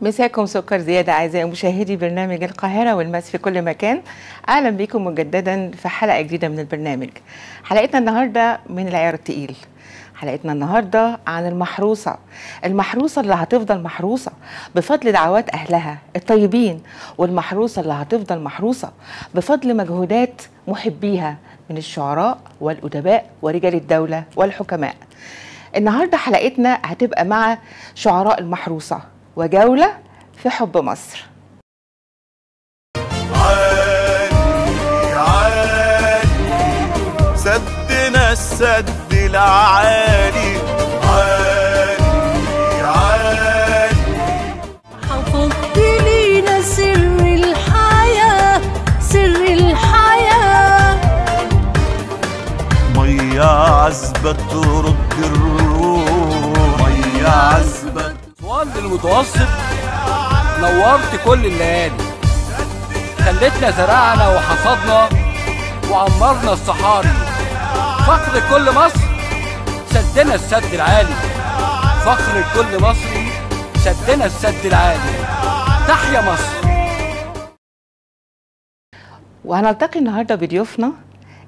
مساكم سكر زيادة أعزائي مشاهدي برنامج القاهرة والمس في كل مكان. أهلا بكم مجددا في حلقة جديدة من البرنامج. حلقتنا النهاردة من العيار التقيل. حلقتنا النهاردة عن المحروسة اللي هتفضل محروسة بفضل دعوات أهلها الطيبين، والمحروسة اللي هتفضل محروسة بفضل مجهودات محبيها من الشعراء والأدباء ورجال الدولة والحكماء. النهاردة حلقتنا هتبقى مع شعراء المحروسة وجولة في حب مصر. عالي سدنا السد العالي، عالي حفظت لينا سر الحياة، سر الحياة. مية عذبة ترد الروح، مية عذبة. أسوان للمتوسط نورت كل الليالي، خلتنا زرعنا وحصدنا وعمرنا الصحاري. فخر كل مصر سدنا السد العالي، فخر كل مصري سدنا السد العالي. تحيا مصر. وهنلتقي النهارده بضيوفنا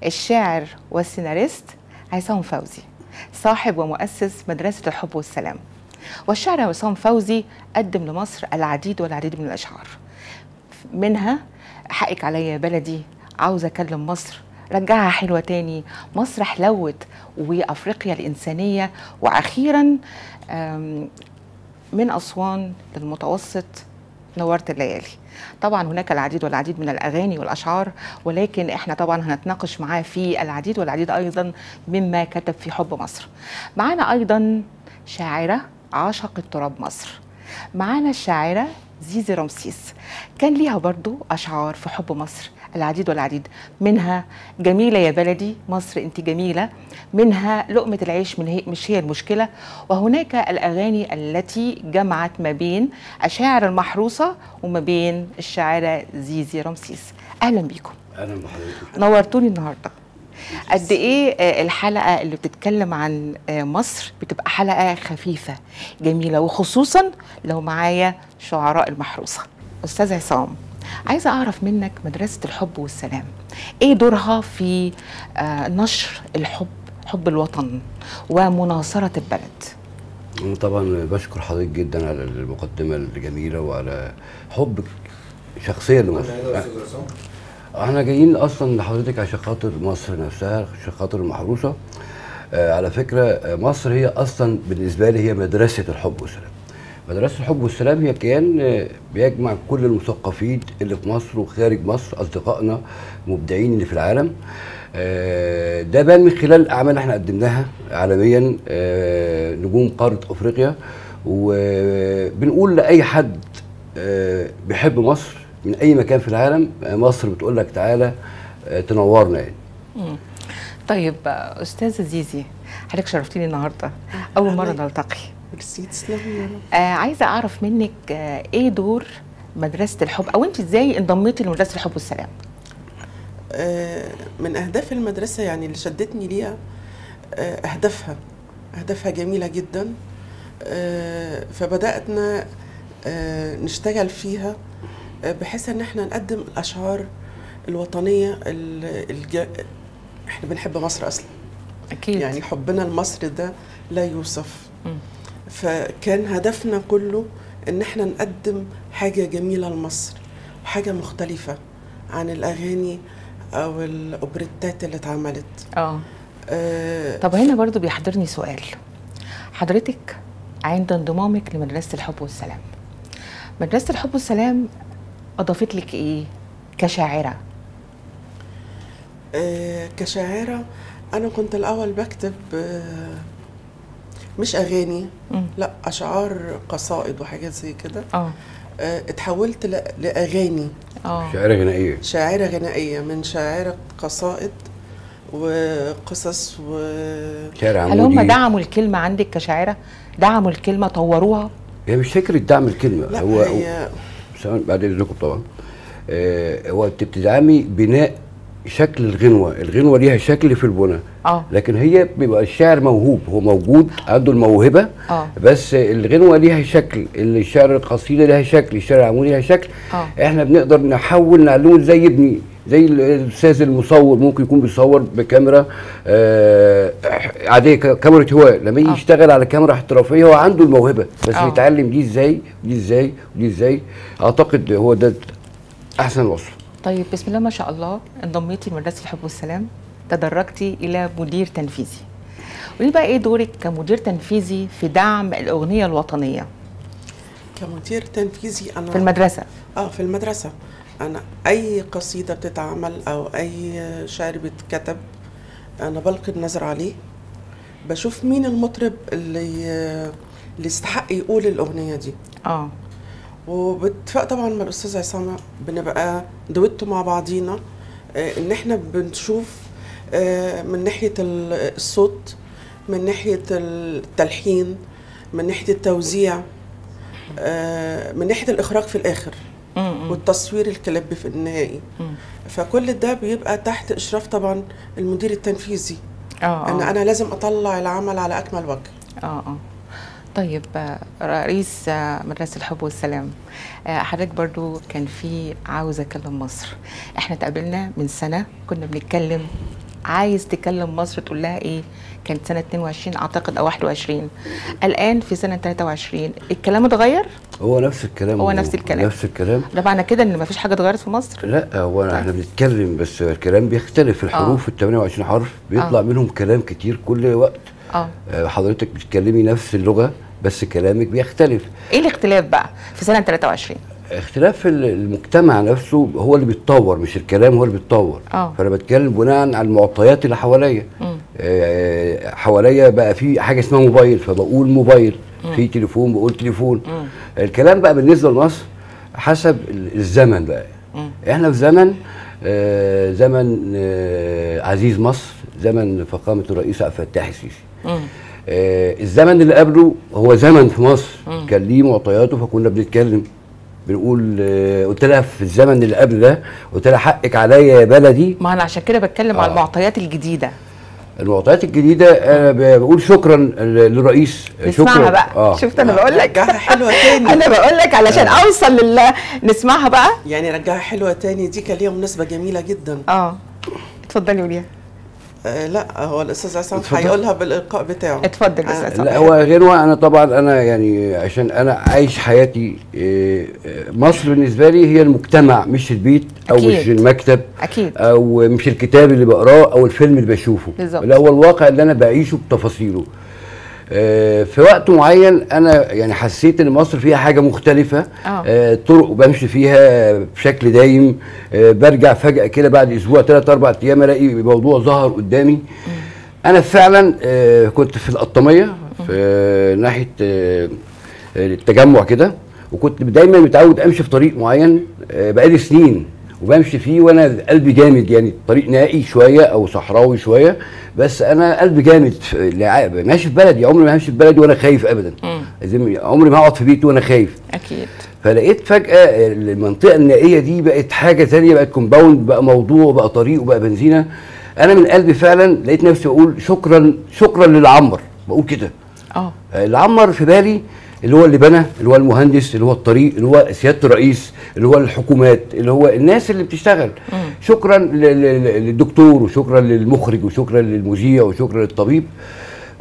الشاعر والسيناريست عصام فوزي، صاحب ومؤسس مدرسة الحب والسلام. والشاعر عصام فوزي قدم لمصر العديد والعديد من الأشعار، منها حقك عليا يا بلدي، عاوزة أكلم مصر، رجعها حلوة تاني، مصر حلوت، وأفريقيا الإنسانية، وأخيرا من أسوان للمتوسط نورت الليالي. طبعا هناك العديد والعديد من الأغاني والأشعار، ولكن احنا طبعا هنتناقش معاه في العديد والعديد أيضا مما كتب في حب مصر. معانا أيضا شاعرة عاشقة تراب مصر، معانا الشاعرة زيزي رمسيس، كان ليها برضو أشعار في حب مصر العديد والعديد، منها جميلة يا بلدي، مصر انت جميلة، منها لقمة العيش مش هي المشكلة. وهناك الأغاني التي جمعت ما بين الشاعر المحروسة وما بين الشاعرة زيزي رمسيس. أهلا بيكم. أهلا بحضرتك. نورتوني النهاردة. قد ايه الحلقه اللي بتتكلم عن مصر بتبقى حلقه خفيفه جميله، وخصوصا لو معايا شعراء المحروسه. استاذ عصام، عايزه اعرف منك مدرسه الحب والسلام، ايه دورها في نشر الحب، حب الوطن ومناصره البلد؟ طبعا بشكر حضرتك جدا على المقدمه الجميله وعلى حبك شخصيا لمصر. احنا جايين اصلا لحضرتك عشان خاطر مصر نفسها، عشان خاطر المحروسه. على فكره مصر هي اصلا بالنسبه لي هي مدرسه الحب والسلام. مدرسه الحب والسلام هي كيان بيجمع كل المثقفين اللي في مصر وخارج مصر، اصدقائنا المبدعين اللي في العالم. ده بان من خلال الاعمال اللي احنا قدمناها عالميا، نجوم قاره افريقيا. وبنقول لاي حد بيحب مصر من اي مكان في العالم، مصر بتقول لك تعالى تنورنا يعني. طيب استاذه زيزي، حضرتك شرفتيني النهارده، اول مره نلتقي. ميرسي، تسلمي. عايزه اعرف منك ايه دور مدرسه الحب، او انت ازاي انضميتي لمدرسه الحب والسلام؟ من اهداف المدرسه يعني اللي شدتني ليها اهدافها جميله جدا. فبداتنا نشتغل فيها بحيث ان احنا نقدم الاشعار الوطنيه. احنا بنحب مصر اصلا اكيد، يعني حبنا لمصر ده لا يوصف. فكان هدفنا كله ان احنا نقدم حاجه جميله لمصر وحاجه مختلفه عن الاغاني او الاوبريتات اللي اتعملت. طب هنا برضو بيحضرني سؤال، حضرتك عند انضمامك لمدرسه الحب والسلام، مدرسه الحب والسلام اضافت لك ايه كشاعره؟ كشاعره انا كنت الاول بكتب مش اغاني، لا اشعار، قصائد وحاجات زي كده. اتحولت لاغاني. شاعره غنائيه من شاعره قصائد وقصص شعر عمودي. هل هم دعموا الكلمه عندك كشاعره؟ دعموا الكلمه، طوروها؟ هي مش فكره دعم الكلمه، لا هو هي بعد اذنكم طبعا. هو بتدعمي بناء شكل الغنوه ليها شكل في البنى. لكن هي بيبقى الشاعر موهوب، هو موجود عنده الموهبه. بس الغنوه ليها شكل، الشعر القصيده ليها شكل، الشعر العمودي ليها شكل. احنا بنقدر نحول نعلمه ازاي يبني، زي الاستاذ المصور ممكن يكون بيصور بكاميرا عاديه، كاميرا هواء، لما يجي يشتغل على كاميرا احترافيه هو عنده الموهبه، بس بيتعلم دي ازاي ودي ازاي ودي ازاي. اعتقد هو ده احسن وصف. طيب بسم الله ما شاء الله، انضميتي لمدرسة الحب والسلام، تدرجتي الى مدير تنفيذي. قولي بقى ايه دورك كمدير تنفيذي في دعم الاغنيه الوطنيه؟ كمدير تنفيذي انا في المدرسه. في المدرسه انا اي قصيده بتتعمل او اي شعر بيتكتب انا بلقي النظر عليه، بشوف مين المطرب اللي يستحق يقول الاغنيه دي. وباتفاق طبعا مع الاستاذ عصام، بنبقى دويتو مع بعضينا، ان احنا بنشوف من ناحيه الصوت، من ناحيه التلحين، من ناحيه التوزيع، من ناحيه الاخراج في الاخر، والتصوير الكليب في النهائي. فكل ده بيبقى تحت اشراف طبعا المدير التنفيذي. انا لازم اطلع العمل على اكمل وجه. طيب رئيس مدرسة الحب والسلام، حضرتك برضو كان في عاوز اكلم مصر. احنا اتقابلنا من سنة كنا بنتكلم عايز تكلم مصر تقول لها ايه؟ كانت سنة 22 اعتقد او 21. الان في سنة 23 الكلام اتغير؟ هو نفس الكلام. نفس الكلام. ده معنى كده ان مفيش حاجة اتغيرت في مصر؟ لا، هو احنا بنتكلم بس الكلام بيختلف. الحروف ال 28 حرف بيطلع منهم كلام كتير كل وقت. حضرتك بتتكلمي نفس اللغة بس كلامك بيختلف. ايه الاختلاف بقى في سنة 23؟ اختلاف المجتمع نفسه هو اللي بيتطور، مش الكلام هو اللي بيتطور. فانا بتكلم بناء على المعطيات اللي حواليا. حواليا بقى في حاجه اسمها موبايل، فبقول موبايل. في تليفون بقول تليفون. الكلام بقى بالنسبه لمصر حسب الزمن بقى. احنا في زمن عزيز مصر، زمن فخامه الرئيس عبد الفتاح السيسي. الزمن اللي قبله هو زمن في مصر كان ليه معطياته، فكنا بنتكلم بنقول قلت لها في الزمن اللي قبل ده، قلت لها حقك عليا يا بلدي. ما انا عشان كده بتكلم على المعطيات الجديده. المعطيات الجديده انا بقول شكرا للرئيس. نسمعها بقى. شفت انا بقول لك رجعها حلوه تاني. انا بقول لك علشان اوصل نسمعها بقى. يعني رجعها حلوه تاني دي كان ليها مناسبه جميله جدا. اتفضلي قوليها. لا، هو الاستاذ عصام هيقولها بالالقاء بتاعه. اتفضل استاذ عصام. لا، هو غنوه. انا طبعا انا يعني عشان انا عايش حياتي مصر بالنسبه لي هي المجتمع، مش البيت او أكيد. مش المكتب اكيد، او مش الكتاب اللي بقراه او الفيلم اللي بشوفه. لا، هو الواقع اللي انا بعيشه بتفاصيله. في وقت معين انا يعني حسيت ان مصر فيها حاجه مختلفه. طرق بمشي فيها بشكل دايم، برجع فجاه كده بعد اسبوع 3-4 ايام الاقي موضوع ظهر قدامي. انا فعلا كنت في القطاميه في ناحيه التجمع كده، وكنت دايما متعود امشي في طريق معين بقالي سنين وبمشي فيه وانا قلبي جامد، يعني طريق نائي شويه او صحراوي شويه، بس انا قلبي جامد ماشي في بلدي. عمري ما همشي في بلدي وانا خايف ابدا. عمري ما هقعد في بيتي وانا خايف. اكيد. فلقيت فجاه المنطقه النائيه دي بقت حاجه ثانيه، بقت كومباوند، بقى موضوع، بقى طريق، وبقى بنزينه. انا من قلبي فعلا لقيت نفسي بقول شكرا للي عمر، بقول كده. اللي عمر في بالي اللي هو اللي بنى، اللي هو المهندس، اللي هو الطريق، اللي هو سياده الرئيس، اللي هو الحكومات، اللي هو الناس اللي بتشتغل. شكرا للدكتور، وشكرا للمخرج، وشكرا للمذيع، وشكرا للطبيب.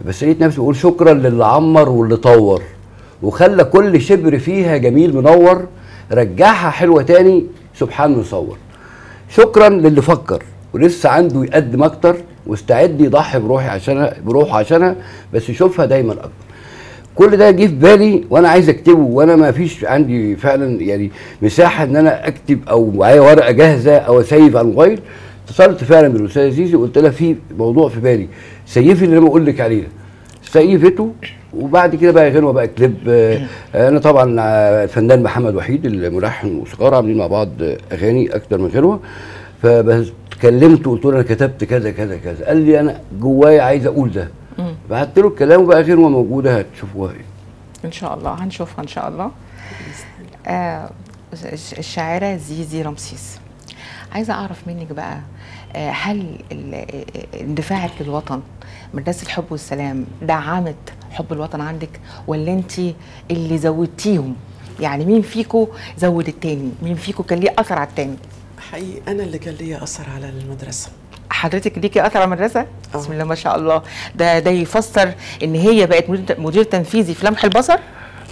بس لقيت نفسي بقول شكرا للي عمر واللي طور وخلى كل شبر فيها جميل منور، رجعها حلوه تاني سبحان مصور. شكرا للي فكر ولسه عنده يقدم اكتر واستعد يضحي بروحه عشانها، بس يشوفها دايما اكتر. كل ده جه في بالي وانا عايز اكتبه، وانا ما فيش عندي فعلا يعني مساحه ان انا اكتب او معايا ورقه جاهزه او اسيف على الموبايل. اتصلت فعلا بالاستاذه زيزي وقلت لها في موضوع في بالي، سيفي اللي انا بقول لك عليه ده. سيفته، وبعد كده بقى غنوه بقى كليب. انا طبعا الفنان محمد وحيد الملحن والموسيقار عاملين مع بعض اغاني اكتر من غنوه. فكلمته وقلت له انا كتبت كذا كذا كذا، قال لي انا جوايا عايز اقول ده. بعت له الكلام وبقى غنوه موجوده هتشوفوها ان شاء الله. هنشوفها ان شاء الله. الشاعرة زيزي رمسيس، عايزة أعرف منك بقى هل اندفاعك للوطن مدرسة الحب والسلام دعمت حب الوطن عندك، ولا أنت اللي زودتيهم؟ يعني مين فيكو زود التاني؟ مين فيكو كان ليه أثر على التاني؟ حقيقي أنا اللي كان ليا أثر على المدرسة. حضرتك ليكي اثر على المدرسه؟ بسم الله ما شاء الله. ده يفسر ان هي بقت مدير تنفيذي في لمح البصر.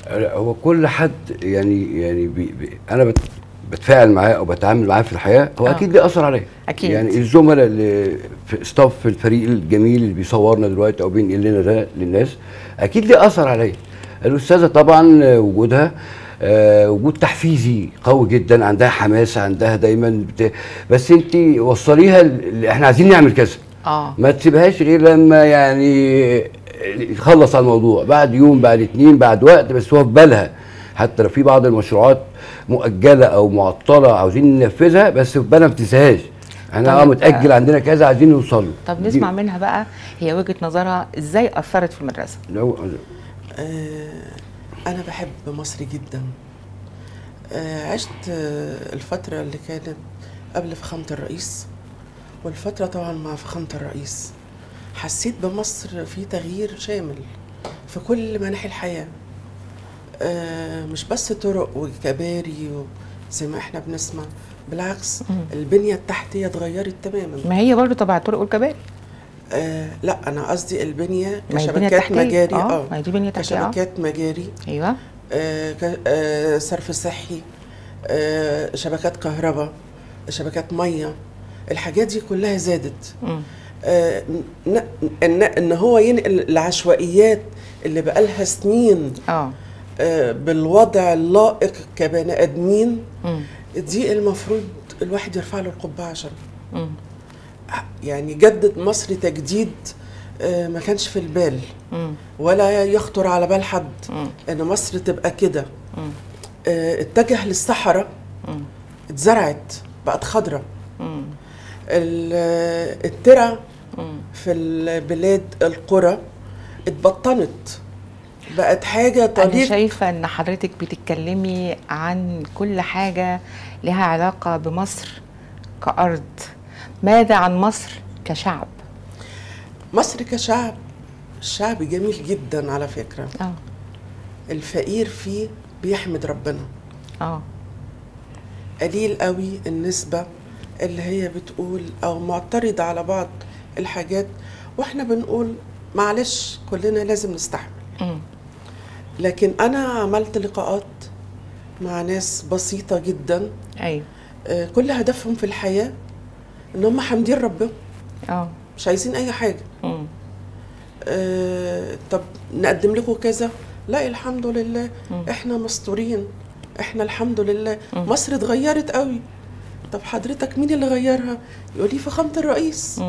هو كل حد يعني انا بتفاعل معاه او بتعامل معاه في الحياه، هو اكيد ليه اثر عليا. اكيد. يعني الزملاء اللي في ستاف الفريق الجميل اللي بيصورنا دلوقتي او بينقل لنا ده للناس، اكيد ليه اثر عليا. الاستاذه طبعا وجودها وجود تحفيزي قوي جدا، عندها حماسه، عندها دايما بس انت وصليها احنا عايزين نعمل كذا، ما تسيبهاش غير لما يعني يخلص على الموضوع، بعد يوم بعد اتنين بعد وقت، بس هو في بالها. حتى لو في بعض المشروعات مؤجله او معطله عاوزين ننفذها، بس في بالها ما تنساهاش. احنا متاجل عندنا كذا عايزين نوصل له. طب نسمع منها بقى هي وجهه نظرها ازاي اثرت في المدرسه. أنا بحب مصر جدا. عشت الفترة اللي كانت قبل فخامة الرئيس والفترة طبعا مع فخامة الرئيس. حسيت بمصر في تغيير شامل في كل مناحي الحياة، مش بس طرق وكباري زي ما احنا بنسمع، بالعكس البنية التحتية اتغيرت تماما. ما هي برضو تبع الطرق والكباري. لا انا قصدي البنيه كشبكات مجاري. ما دي بنيه تحتيه. كشبكات مجاري. ايوه. صرف صحي، شبكات كهرباء، شبكات ميه، الحاجات دي كلها زادت. ان هو ينقل العشوائيات اللي بقالها سنين بالوضع اللائق كبني ادمين، دي المفروض الواحد يرفع له القبعه عشان يعني جدد مصر تجديد ما كانش في البال ولا يخطر على بال حد ان مصر تبقى كده. اتجه للصحراء، اتزرعت بقت خضراء. الترع في البلاد القرى اتبطنت، بقت حاجه طريق. انا شايفه ان حضرتك بتتكلمي عن كل حاجه لها علاقه بمصر كأرض. ماذا عن مصر كشعب؟ مصر كشعب، الشعب جميل جدا على فكرة. الفقير فيه بيحمد ربنا. قليل قوي النسبة اللي هي بتقول او معترضة على بعض الحاجات، واحنا بنقول معلش كلنا لازم نستحمل. لكن انا عملت لقاءات مع ناس بسيطة جدا. ايوه. كل هدفهم في الحياة ان هم حامدين ربنا، مش عايزين اي حاجه. طب نقدم لكم كذا، لا الحمد لله احنا مستورين، احنا الحمد لله. مصر اتغيرت قوي. طب حضرتك مين اللي غيرها؟ يقول لي فخامه الرئيس.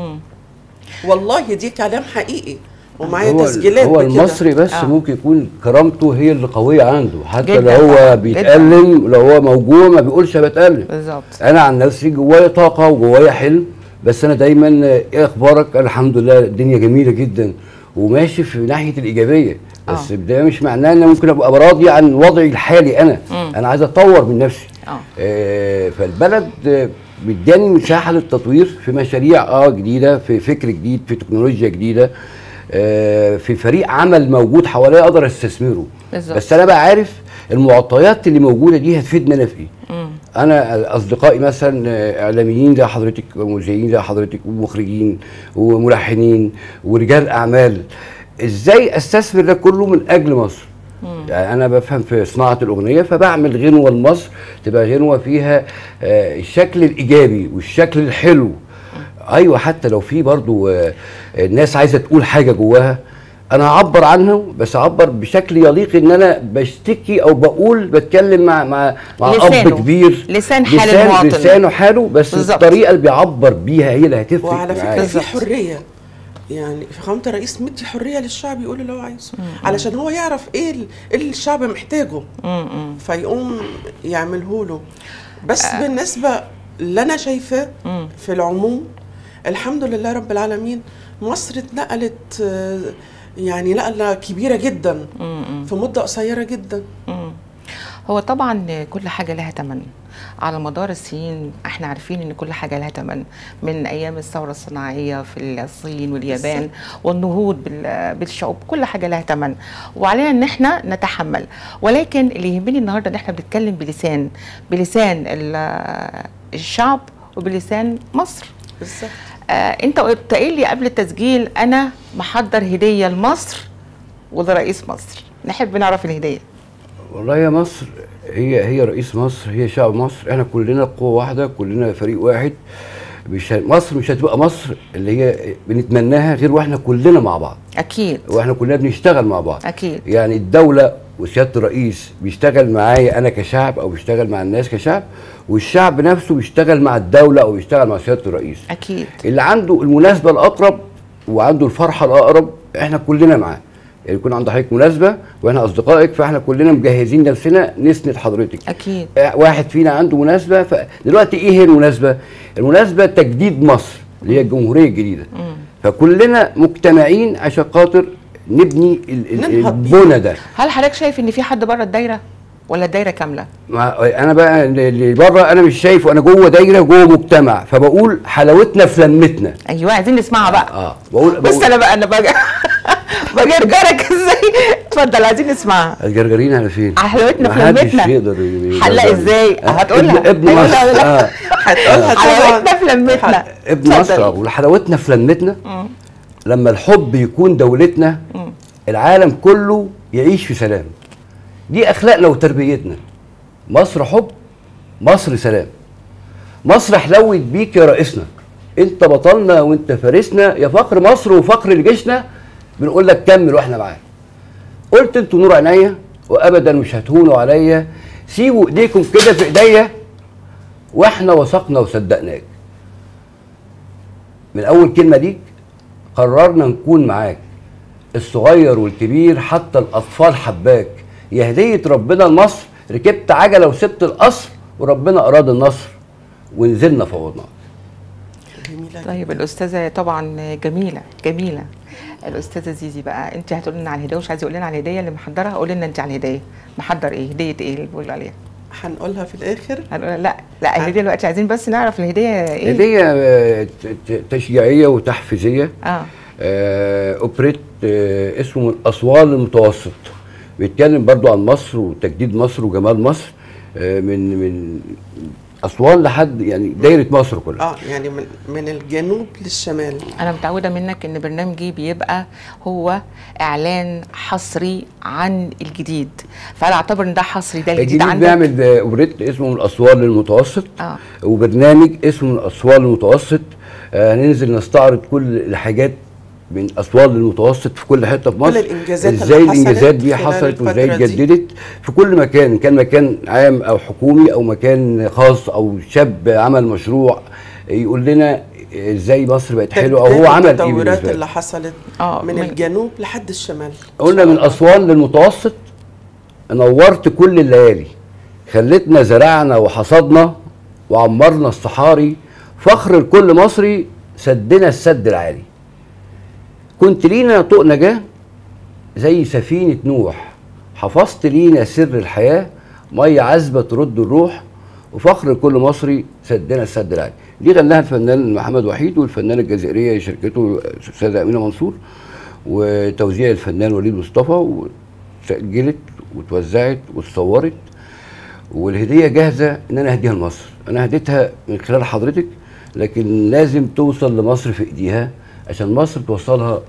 والله دي كلام حقيقي ومعايا تسجيلات. هو المصري بس ممكن يكون كرامته هي اللي قويه عنده، حتى لو هو بيتألم، لو هو موجوع ما بيقولش بتألم. بالظبط. انا عن نفسي جوايا طاقه وجوايا حلم، بس انا دايما ايه اخبارك؟ الحمد لله الدنيا جميله جدا وماشي في ناحيه الايجابيه. بس ده مش معناه ان انا ممكن ابقى راضي عن وضعي الحالي. انا عايز اطور من نفسي. فالبلد بيداني مساحه للتطوير في مشاريع جديده، في فكر جديد، في تكنولوجيا جديده، في فريق عمل موجود حواليا اقدر استثمره. بس انا بقى عارف المعطيات اللي موجوده دي هتفيدنا انا في ايه. انا اصدقائي مثلا اعلاميين زي حضرتك، ومذيعين زي حضرتك، ومخرجين وملحنين ورجال اعمال، ازاي استثمر ده كله من اجل مصر؟ يعني انا بفهم في صناعه الاغنيه، فبعمل غنوه لمصر تبقى غنوه فيها الشكل الايجابي والشكل الحلو. ايوه، حتى لو في برضو الناس عايزه تقول حاجه جواها، انا هعبر عنها، بس اعبر بشكل يليق ان انا بشتكي او بتكلم مع اب كبير، لسان حال المواطن، لسانه حاله، بس بالزبط. الطريقه اللي بيعبر بيها هي اللي هتفرق. وعلى فكره في حريه، يعني فخامه الرئيس مدي حريه للشعب يقول اللي هو عايزه، علشان هو يعرف ايه اللي الشعب محتاجه فيقوم يعمله له. بس بالنسبه اللي انا شايفاه في العموم، الحمد لله رب العالمين، مصر اتنقلت يعني نقله كبيره جدا في مده قصيره جدا. هو طبعا كل حاجة لها تمن. على مدار السنين احنا عارفين ان كل حاجة لها تمن، من ايام الثورة الصناعية في الصين واليابان والنهوض بالشعوب، كل حاجة لها تمن وعلينا ان احنا نتحمل. ولكن اللي يهمني النهاردة ان احنا بنتكلم بلسان الشعب وبلسان مصر. بالظبط. انت قلت لي قبل التسجيل انا محضر هدية لمصر ولرئيس مصر، نحب نعرف الهدية. والله يا مصر هي رئيس مصر، هي شعب مصر، احنا كلنا قوة واحدة، كلنا فريق واحد. مصر مش هتبقى مصر اللي هي بنتمناها غير واحنا كلنا مع بعض. اكيد. واحنا كلنا بنشتغل مع بعض. اكيد. يعني الدولة وسيادة الرئيس بيشتغل معايا انا كشعب، او بيشتغل مع الناس كشعب، والشعب نفسه بيشتغل مع الدولة او بيشتغل مع سيادة الرئيس. اكيد. اللي عنده المناسبة الاقرب وعنده الفرحة الاقرب احنا كلنا معاه. يعني يكون عند حضرتك مناسبه واحنا اصدقائك، فاحنا كلنا مجهزين نفسنا نسند حضرتك. اكيد. واحد فينا عنده مناسبه، فدلوقتي ايه هي المناسبه؟ المناسبه تجديد مصر اللي هي الجمهوريه الجديده. فكلنا مجتمعين عشان خاطر نبني البنى ده. هل حضرتك شايف ان في حد بره الدايره ولا الدايره كامله؟ انا بقى اللي بره انا مش شايفه، انا جوه دايره جوه مجتمع، فبقول حلاوتنا في لمتنا. ايوه عايزين نسمعها بقى. بقول بس انا بجرجرك ازاي؟ اتفضل عايزين نسمعها. الجرجرين على فين؟ حلاوتنا في لمتنا. محدش يقدر حلق ازاي؟ هتقولها ابن مصر. هتقولها حلاوتنا في لمتنا. ابن مصر. وحلاوتنا في لمتنا لما الحب يكون دولتنا، العالم كله يعيش في سلام. دي اخلاقنا وتربيتنا. مصر حب، مصر سلام. مصر حلوت بيك يا رئيسنا، انت بطلنا وانت فارسنا، يا فخر مصر وفخر لجيشنا، بنقول لك كمل واحنا معاك. قلت انتوا نور عينيا وابدا مش هتهونوا عليا، سيبوا ايديكم كده في ايديا واحنا وثقنا وصدقناك. من اول كلمه ليك قررنا نكون معاك، الصغير والكبير حتى الاطفال حباك، يا هديه ربنا لمصر، ركبت عجله وسبت القصر وربنا اراد النصر ونزلنا فوضناك. طيب الاستاذه طبعا جميله الاستاذه زيزي بقى، انت هتقولي لنا على الهديه، مش عايزه تقولي لنا على الهديه اللي محضرها، قولي لنا انت على الهديه محضر ايه، هديه ايه اللي بقول عليها؟ هنقولها في الاخر. هنقولها لا الهديه دلوقتي عايزين بس نعرف الهديه ايه. هديه تشجيعيه وتحفيزيه. اوبريت اسمه الاسوار المتوسط، بيتكلم برضو عن مصر وتجديد مصر وجمال مصر، من اسوان لحد يعني دايره مصر كلها. يعني من الجنوب للشمال. انا متعوده منك ان برنامجي بيبقى هو اعلان حصري عن الجديد، فانا اعتبر ان ده حصري، ده الجديد عندك. بيعمل اوبريت اسمه من الاسوار للمتوسط. وبرنامج اسمه من الاسوار للمتوسط. هننزل نستعرض كل الحاجات من اسوار للمتوسط في كل حته في مصر، كل الانجازات ازاي الانجازات دي حصلت وازاي اتجددت في كل مكان، كان مكان عام او حكومي او مكان خاص او شاب عمل مشروع يقول لنا ازاي مصر بقت حلوه او هو عمل ايه. التطورات اللي حصلت من الجنوب لحد الشمال. قلنا من اسوان للمتوسط، نورت كل الليالي، خلتنا زرعنا وحصدنا وعمرنا الصحاري، فخر لكل مصري، سدنا السد العالي. كنت لينا طوق نجاة زي سفينة نوح، حفظت لينا سر الحياة، مية عذبة ترد الروح، وفخر لكل مصري، سدنا السد العالي. دي غناها الفنان محمد وحيد والفنانة الجزائرية شركته الأستاذة أمينة منصور، وتوزيع الفنان وليد مصطفى، وسجلت وتوزعت واتصورت، والهدية جاهزة إن أنا أهديها لمصر. أنا هديتها من خلال حضرتك، لكن لازم توصل لمصر في إيديها عشان مصر توصلها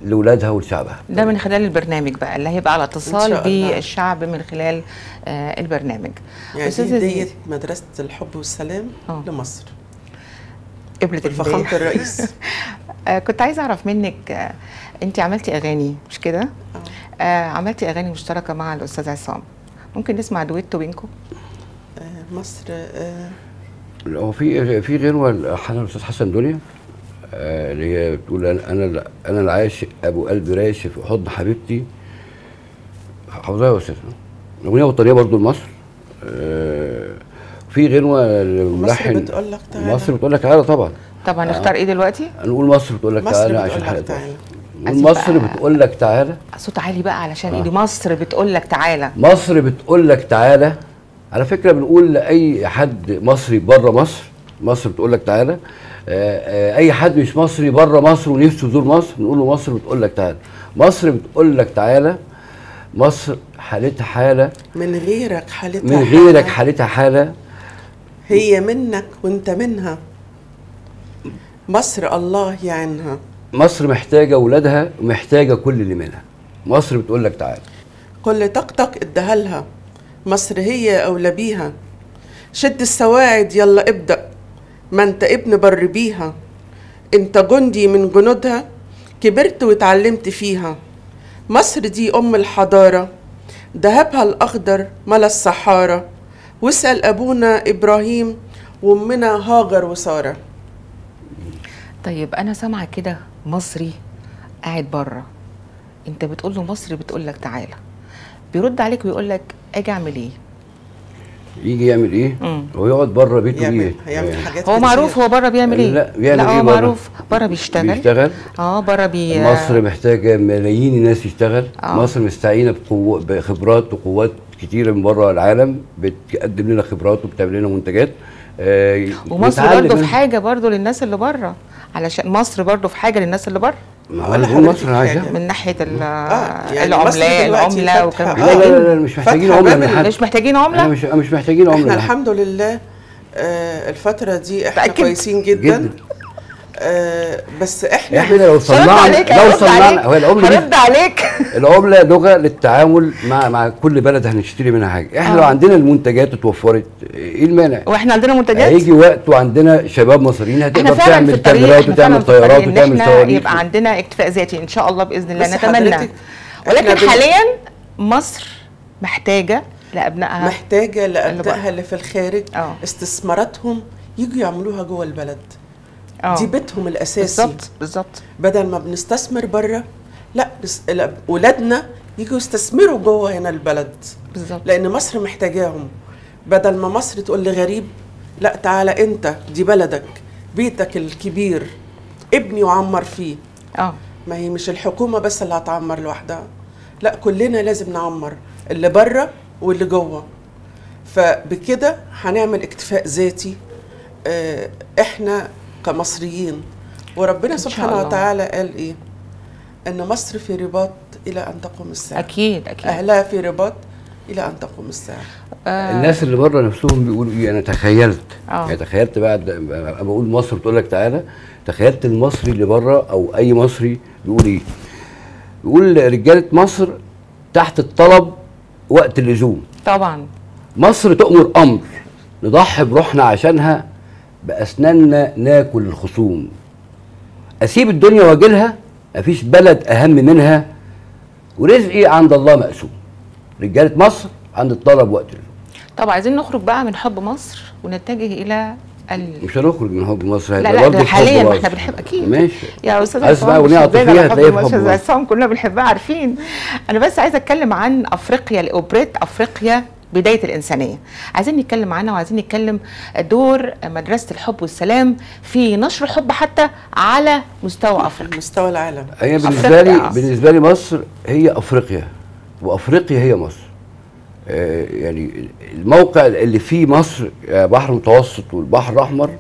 لاولادها ولشعبها. ده من خلال البرنامج بقى اللي هيبقى على اتصال بالشعب من خلال البرنامج. يعني دي هدية مدرسة الحب والسلام لمصر. قبلت فخامة الرئيس. كنت عايزه اعرف منك، انت عملتي اغاني مش كده؟ عملتي اغاني مشتركه مع الاستاذ عصام، ممكن نسمع دويتو بينكم؟ مصر هو في غيره حنا الاستاذ حسن دنيا اللي هي بتقول انا العاشق ابو قلب راشق في حضن حبيبتي، حافظها يا استاذ. الاغنيه وطنيه برضو لمصر. في غنوه الملحن مصر بتقول لك تعالى. مصر بتقول لك تعالى. طبعا نختار ايه دلوقتي؟ نقول مصر بتقول لك تعالى عشان حلقتها. مصر بتقول لك تعالى. صوت عالي بقى علشان ايدي. مصر بتقول لك تعالى. مصر بتقول لك تعالى. على فكره بنقول لاي حد مصري بره مصر، مصر بتقول لك تعالى. اي حد مش مصري بره مصر ونفسه يزور مصر نقول له مصر بتقول لك تعالى. مصر بتقول لك تعالى. مصر حالتها حاله، من غيرك حالتها من غيرك حالتها حاله. هي منك وانت منها. مصر الله يعينها. مصر محتاجه اولادها ومحتاجه كل اللي منها. مصر بتقول لك تعالى. كل طاقتك اديها لها. مصر هي اولى بيها. شد السواعد يلا ابدأ، ما انت ابن بر بيها. انت جندي من جنودها، كبرت واتعلمت فيها. مصر دي ام الحضارة، دهبها الاخضر ملا الصحارى. واسأل ابونا ابراهيم وامنا هاجر وسارة. طيب انا سامعه كده مصري قاعد بره، انت بتقول له مصر بتقول لك تعالى، بيرد عليك ويقول لك اجي اعمل ايه؟ يجي يعمل ايه؟ هو يقعد بره بيته ايه؟ هيعمل حاجات هو كتير. معروف هو بره بيعمل ايه؟ لا بيعمل لا ايه هو بره؟ معروف بره بيشتغل. بره مصر محتاجه ملايين الناس يشتغل. مصر مستعينه بخبرات وقوات كتيره من بره العالم بتقدم لنا خبرات وبتعمل لنا منتجات. ومصر برضه في حاجه برضه للناس اللي بره، علشان مصر برضه في حاجه للناس اللي بره. ولا مصر عايزه من ناحيه يعني العمله وكلام. لا مش محتاجين عمله من حد. مش محتاجين عمله. مش محتاجين عمله. احنا الحمد لله الفتره دي احنا كويسين جدا. بس احنا لو صنعنا هو العمله هرد عليك. العمله لغه للتعامل مع كل بلد هنشتري منها حاجه. احنا لو عندنا المنتجات اتوفرت ايه المانع؟ واحنا عندنا منتجات هيجي وقت وعندنا شباب مصريين هتقدر تعمل كاميرات وتعمل طيارات وتعمل صواريخ. يبقى عندنا اكتفاء ذاتي ان شاء الله باذن الله نتمنى. ولكن حاليا مصر محتاجه لابنائها، اللي في الخارج استثماراتهم يجوا يعملوها جوه البلد. دي بيتهم الاساسي. بالظبط. بدل ما بنستثمر بره، لا اولادنا يجوا يستثمروا جوه هنا البلد. بالظبط. لان مصر محتاجاهم. بدل ما مصر تقول لغريب لا تعالى انت دي بلدك بيتك الكبير ابني وعمر فيه. ما هي مش الحكومه بس اللي هتعمر لوحدها، لا كلنا لازم نعمر، اللي بره واللي جوه. فبكده هنعمل اكتفاء ذاتي احنا كمصريين. وربنا سبحانه وتعالى قال ايه؟ ان مصر في رباط الى ان تقوم الساعه. اكيد اهلها في رباط الى ان تقوم الساعه. الناس اللي بره نفسهم بيقولوا ايه؟ انا تخيلت يعني تخيلت بعد ما بقول مصر بتقول لك تعالى، تخيلت المصري اللي بره او اي مصري بيقول ايه؟ بيقول رجاله مصر تحت الطلب وقت اللزوم. طبعا مصر تؤمر امر نضحي بروحنا عشانها، بأسناننا ناكل الخصوم. أسيب الدنيا واجيلها، مفيش بلد أهم منها، ورزقي عند الله مقسوم. رجالة مصر عند الطلب وقت اللزوم. طب عايزين نخرج بقى من حب مصر ونتجه إلى مش هنخرج من حب مصر. لا حاليا ما احنا بنحب اكيد. ماشي يا استاذ اسمع اغنيه عاطفيه هتلاقيها في حب مصر. كلنا بنحبها عارفين. انا بس عايزه اتكلم عن افريقيا، لاوبريت افريقيا بداية الإنسانية. عايزين نتكلم عنها وعايزين نتكلم دور مدرسة الحب والسلام في نشر الحب حتى على مستوى أفريقيا، مستوى العالم. هي بالنسبة لي مصر هي أفريقيا، وأفريقيا هي مصر. يعني الموقع اللي فيه مصر بحر متوسط والبحر الأحمر،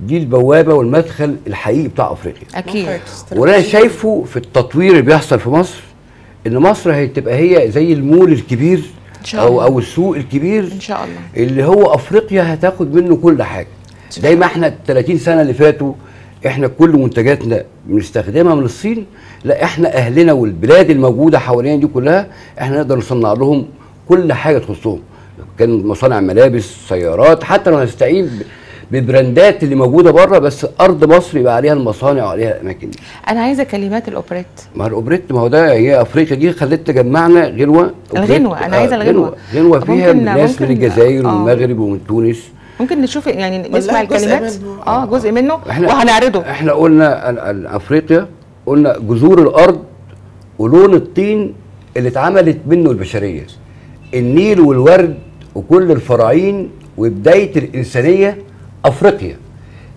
دي البوابة والمدخل الحقيقي بتاع أفريقيا. أكيد. وأنا شايفه في التطوير اللي بيحصل في مصر إن مصر هتبقى هي زي المول الكبير او السوق الكبير ان شاء الله، اللي هو افريقيا هتاخد منه كل حاجه. زي ما احنا ال30 سنه اللي فاتوا احنا كل منتجاتنا بنستخدمها من الصين، لا احنا اهلنا والبلاد الموجوده حوالينا دي كلها احنا نقدر نصنع لهم كل حاجه تخصهم. كان مصانع ملابس، سيارات، حتى لو هنستعين بالبراندات اللي موجوده بره، بس ارض مصر يبقى عليها المصانع وعليها الاماكن دي. انا عايزه كلمات الاوبريت. ما الاوبريت ما هو ده هي افريقيا دي خلت تجمعنا غنوه. الغنوه انا عايزه الغنوه. غنوه فيها ناس من الجزائر ومن المغرب ومن تونس. ممكن نشوف يعني نسمع الكلمات جزء منه وهنعرضه. احنا قلنا افريقيا، قلنا جذور الارض ولون الطين اللي اتعملت منه البشريه، النيل والورد وكل الفراعين وبدايه الانسانيه افريقيا.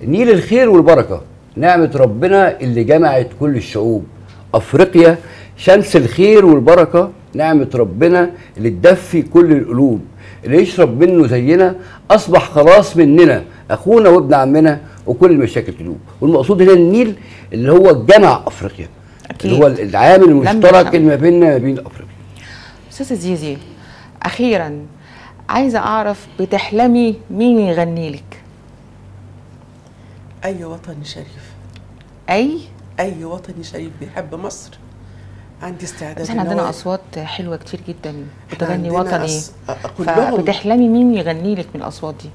نيل الخير والبركه، نعمه ربنا اللي جمعت كل الشعوب، افريقيا شمس الخير والبركه، نعمه ربنا اللي تدفي كل القلوب، اللي يشرب منه زينا اصبح خلاص مننا، اخونا وابن عمنا وكل المشاكل تدوب. والمقصود هنا النيل اللي هو جمع افريقيا، أكيد. اللي هو العامل المشترك لم اللي ما بيننا ما بين افريقيا. استاذه زيزي، اخيرا عايزه اعرف بتحلمي مين يغني لك؟ أي وطني شريف، أي وطني شريف بيحب مصر عندي استعداد. بس احنا عندنا هو- اصوات حلوه كتير جدا إحنا بتغني عندنا وطني، كلهم. فبتحلمي مين يغني لك من الاصوات دي؟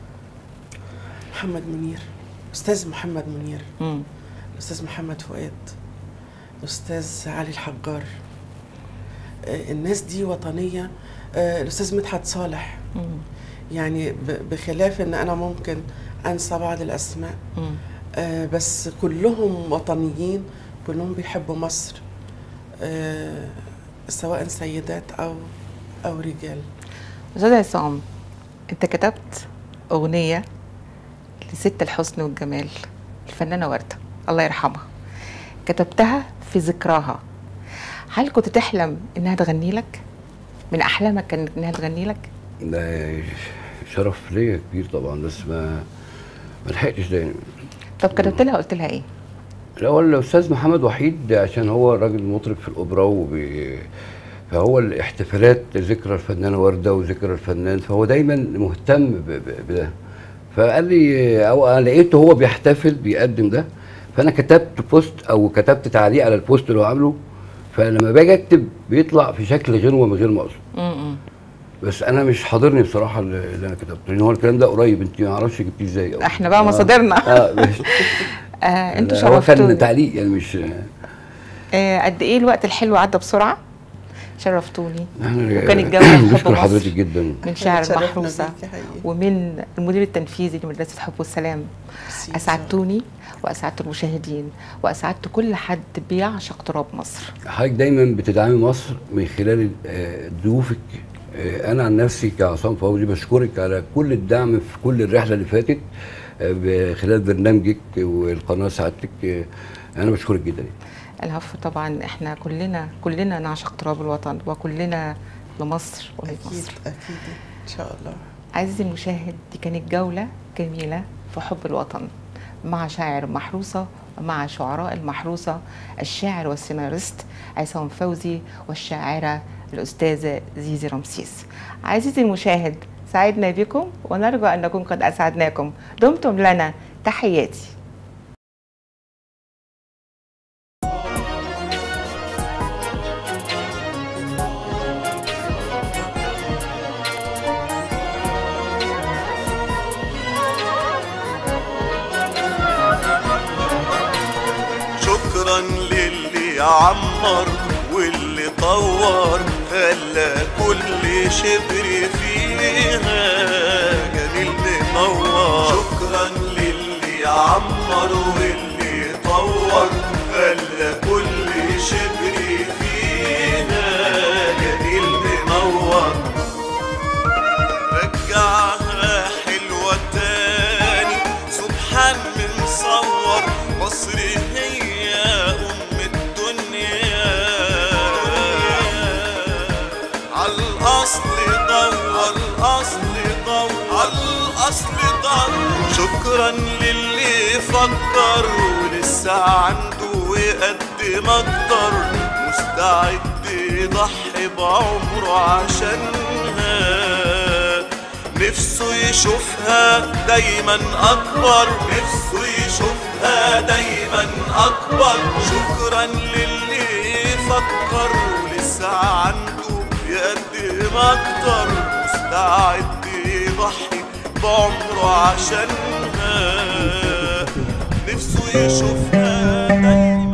محمد منير، أستاذ محمد منير، مم. أستاذ محمد فؤاد، أستاذ علي الحجار. الناس دي وطنية. الأستاذ مدحت صالح. مم. يعني بخلاف إن أنا ممكن أنسى بعض الأسماء، مم. بس كلهم وطنيين، كلهم بيحبوا مصر، سواء سيدات أو رجال. استاذ عصام، انت كتبت اغنيه لست الحسن والجمال الفنانه ورده الله يرحمها، كتبتها في ذكراها. هل كنت تحلم انها تغني لك؟ من احلامك كانت انها تغني لك؟ ده شرف ليا كبير طبعا، بس ما لحقتش ده. طب كتبت لها قلت لها ايه؟ الاول الاستاذ محمد وحيد عشان هو راجل مطرب في الاوبرا فهو الاحتفالات ذكرى الفنانه ورده وذكرى الفنان، فهو دايما مهتم بده. فقال لي، او انا لقيته هو بيحتفل بيقدم ده، فانا كتبت بوست او كتبت تعليق على البوست اللي هو عامله، فلما باجي اكتب بيطلع في شكل غنوه من غير ما اقصد. بس انا مش حاضرني بصراحه اللي انا كتبته، لان هو الكلام ده قريب، انت ما اعرفش جبتيه ازاي. احنا بقى مصادرنا. ماشي. انتوا هو شرفتوني. كان تعليق يعني مش قد ايه الوقت الحلو عدى بسرعه. شرفتوني احنا وكان الجو حب بشكر مصر حضرتك جدا من شاعر اتشرفنا محروسه بيكي حقيقي. ومن المدير التنفيذي لمدرسه حب والسلام. ميرسي. اسعدتوني واسعدت المشاهدين واسعدت كل حد بيعشق تراب مصر. حضرتك دايما بتدعمي مصر من خلال ضيوفك. انا عن نفسي كعصام فوزي بشكرك على كل الدعم في كل الرحله اللي فاتت خلال برنامجك والقناه سعادتك. انا بشكرك جدا. العفو، طبعا احنا كلنا نعشق تراب الوطن وكلنا لمصر ولمصر. أكيد إن شاء الله. عزيزي المشاهد، دي كانت جولة جميلة في حب الوطن مع شاعر محروسة ومع شعراء المحروسة، الشاعر والسيناريست عصام فوزي والشاعرة الأستاذة زيزي رمسيس. عزيزي المشاهد، سعدنا بكم ونرجو أن نكون قد أسعدناكم. دمتم لنا. تحياتي. شكرا للي عمر واللي طور خلى كل شبر فيها جميل منور. شكرا للي عمر واللي طور خلى كل شبر فيها جميل منور. رجعها حلوة تاني سبحان من صور مصر هي أم الدنيا. عالأصل دور عالأصل دور. شكرا للي فكر ولسه عنده ويقدم أكتر، مستعد يضحي بعمره عشانها. نفسه يشوفها دايما أكبر، نفسه يشوفها دايما أكبر. شكرا للي فكر ولسه عنده يقدم أكتر، مستعد يضحي بعمره عشانها. نفسه يشوفها دايما.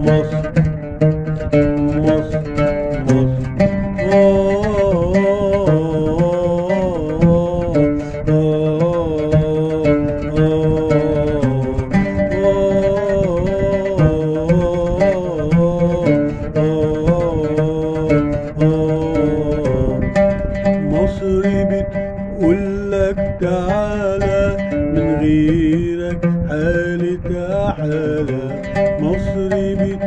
مصر تعالى من غيرك حالي تعالى مصري